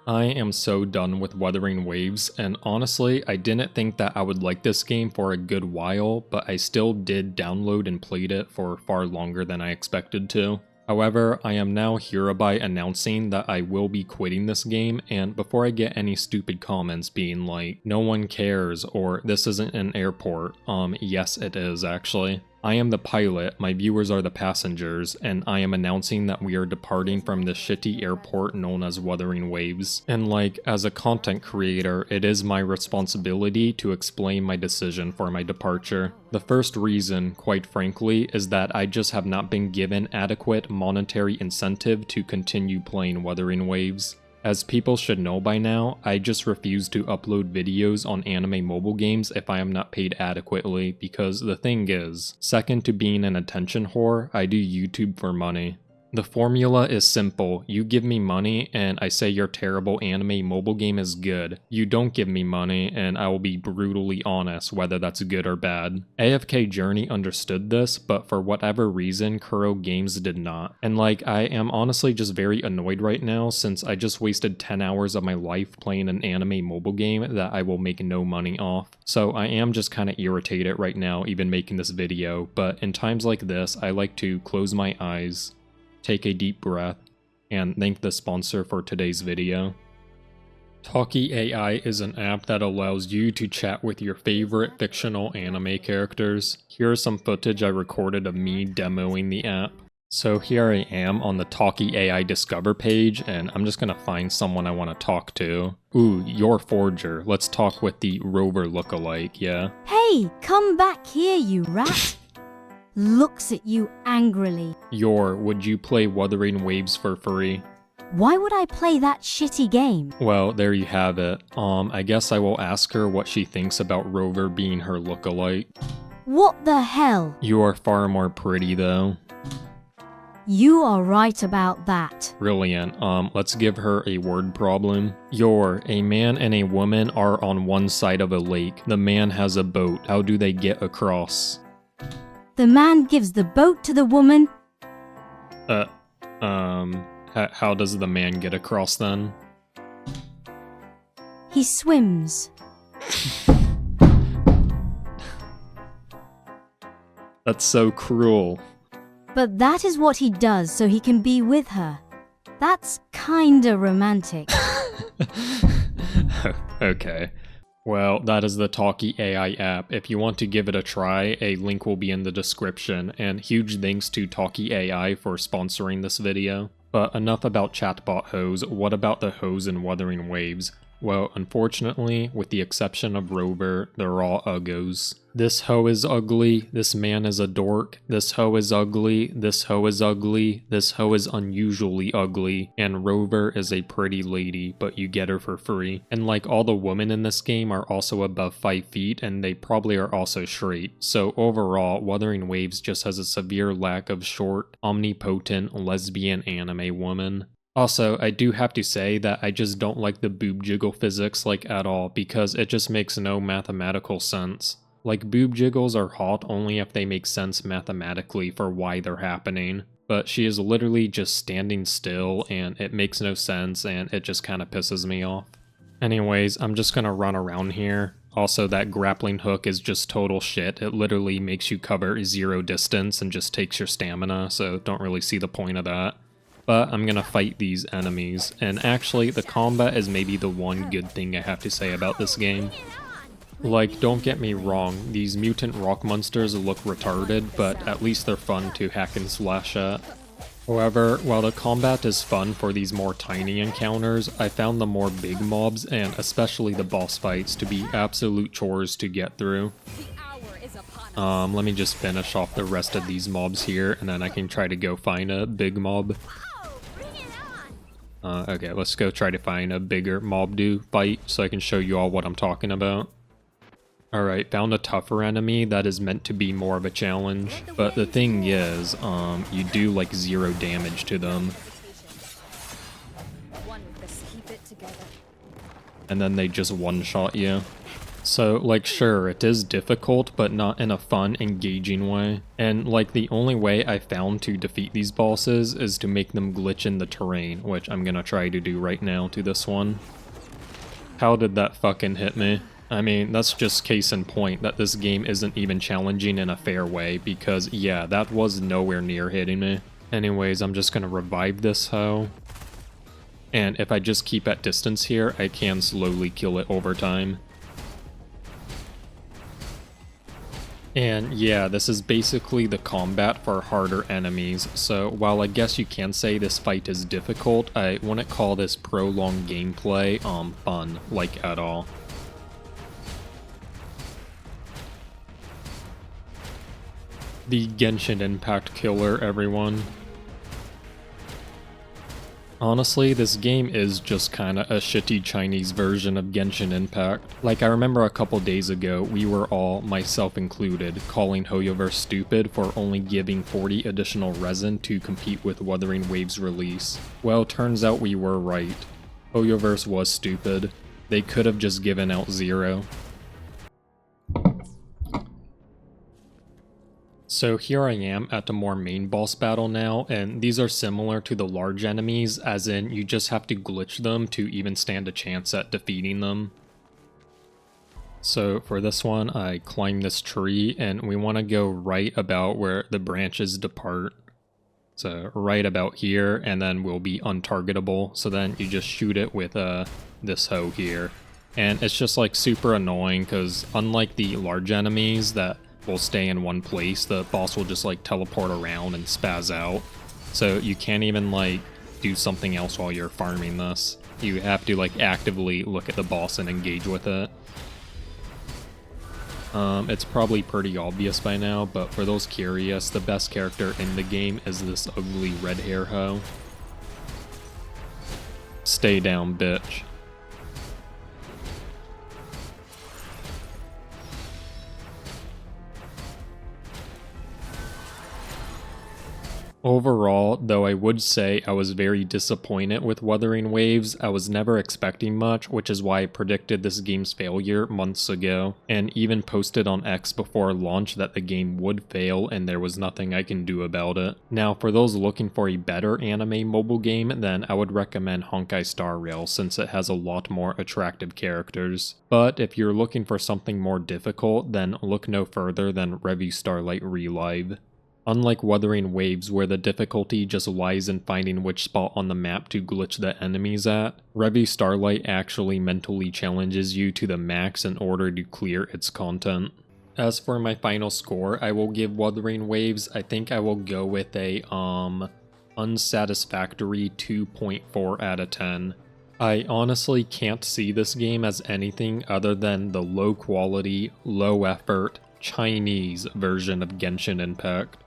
I am so done with Wuthering Waves, and honestly, I didn't think that I would like this game for a good while, but I still did download and played it for far longer than I expected to. However, I am now hereby announcing that I will be quitting this game, and before I get any stupid comments being like, no one cares, or this isn't an airport, yes it is actually. I am the pilot, my viewers are the passengers, and I am announcing that we are departing from the shitty airport known as Wuthering Waves. And like, as a content creator, it is my responsibility to explain my decision for my departure. The first reason, quite frankly, is that I just have not been given adequate monetary incentive to continue playing Wuthering Waves. As people should know by now, I just refuse to upload videos on anime mobile games if I am not paid adequately, because the thing is, second to being an attention whore, I do YouTube for money. The formula is simple. You give me money and I say your terrible anime mobile game is good. You don't give me money and I will be brutally honest whether that's good or bad. AFK Journey understood this, but for whatever reason, Kuro Games did not. And like, I am honestly just very annoyed right now since I just wasted 10 hours of my life playing an anime mobile game that I will make no money off. So I am just kind of irritated right now even making this video, but in times like this, I like to close my eyes, take a deep breath, and thank the sponsor for today's video. Talkie AI is an app that allows you to chat with your favorite fictional anime characters. Here's some footage I recorded of me demoing the app. So here I am on the Talkie AI Discover page, and I'm just gonna find someone I want to talk to. Ooh, you're Forger. Let's talk with the Rover lookalike, yeah? Hey, come back here, you rat! Looks at you angrily. Would you play Wuthering Waves for free? Why would I play that shitty game? Well, there you have it. I guess I will ask her what she thinks about Rover being her lookalike. What the hell? You are far more pretty though. You are right about that. Brilliant. Let's give her a word problem. A man and a woman are on one side of a lake. The man has a boat. How do they get across? The man gives the boat to the woman. How does the man get across then? He swims. That's so cruel. But that is what he does so he can be with her. That's kinda romantic. Okay. Well, that is the Talkie AI app. If you want to give it a try, a link will be in the description, and huge thanks to Talkie AI for sponsoring this video. But enough about chatbot hoes, what about the hoes in Wuthering Waves? Well, unfortunately, with the exception of Rover, they're all uggos. This hoe is ugly, this man is a dork, this hoe is ugly, this hoe is ugly, this hoe is unusually ugly, and Rover is a pretty lady, but you get her for free. And like all the women in this game are also above 5 feet, and they probably are also straight. So overall, Wuthering Waves just has a severe lack of short, omnipotent, lesbian anime woman. Also, I do have to say that I just don't like the boob jiggle physics like at all, because it just makes no mathematical sense. Like, boob jiggles are hot only if they make sense mathematically for why they're happening, but she is literally just standing still and it makes no sense and it just kinda pisses me off. Anyways, I'm just gonna run around here. Also, that grappling hook is just total shit. It literally makes you cover 0 distance and just takes your stamina, so don't really see the point of that. But I'm gonna fight these enemies, and actually the combat is maybe the one good thing I have to say about this game. Like, don't get me wrong, these mutant rock monsters look retarded, but at least they're fun to hack and slash at. However, while the combat is fun for these more tiny encounters, I found the more big mobs, and especially the boss fights, to be absolute chores to get through. Let me just finish off the rest of these mobs here, and then I can try to go find a big mob. Okay, let's go try to find a bigger mob to fight so I can show you all what I'm talking about. Alright, found a tougher enemy that is meant to be more of a challenge, but the thing is, you do like 0 damage to them. And then they just one-shot you. So, like, sure, it is difficult, but not in a fun, engaging way. And, like, the only way I found to defeat these bosses is to make them glitch in the terrain, which I'm gonna try to do right now to this one. How did that fucking hit me? I mean, that's just case in point that this game isn't even challenging in a fair way, because, yeah, that was nowhere near hitting me. Anyways, I'm just gonna revive this hoe. And if I just keep at distance here, I can slowly kill it over time. And yeah, this is basically the combat for harder enemies, so while I guess you can say this fight is difficult, I wouldn't call this prolonged gameplay fun, like, at all. The Genshin Impact killer, everyone. Honestly, this game is just kinda a shitty Chinese version of Genshin Impact. Like, I remember a couple days ago, we were all, myself included, calling Hoyoverse stupid for only giving 40 additional resin to compete with Wuthering Waves release. Well, turns out we were right. Hoyoverse was stupid. They could have just given out 0. So here I am at a more main boss battle now, and these are similar to the large enemies, as in you just have to glitch them to even stand a chance at defeating them. So for this one, I climb this tree, and we want to go right about where the branches depart. So right about here, and then we'll be untargetable, so then you just shoot it with this hoe here. And it's just like super annoying, because unlike the large enemies that will stay in one place, the boss will just like teleport around and spaz out. So you can't even like do something else while you're farming this. You have to like actively look at the boss and engage with it. It's probably pretty obvious by now, but for those curious, the best character in the game is this ugly red hair hoe. Stay down, bitch. Overall, though I would say I was very disappointed with Wuthering Waves, I was never expecting much, which is why I predicted this game's failure months ago, and even posted on X before launch that the game would fail and there was nothing I can do about it. Now, for those looking for a better anime mobile game, then I would recommend Honkai Star Rail since it has a lot more attractive characters. But if you're looking for something more difficult, then look no further than Revue Starlight Relive. Unlike Wuthering Waves, where the difficulty just lies in finding which spot on the map to glitch the enemies at, Revue Starlight actually mentally challenges you to the max in order to clear its content. As for my final score, I will give Wuthering Waves, I think I will go with a, unsatisfactory 2.4 out of 10. I honestly can't see this game as anything other than the low quality, low effort, Chinese version of Genshin Impact.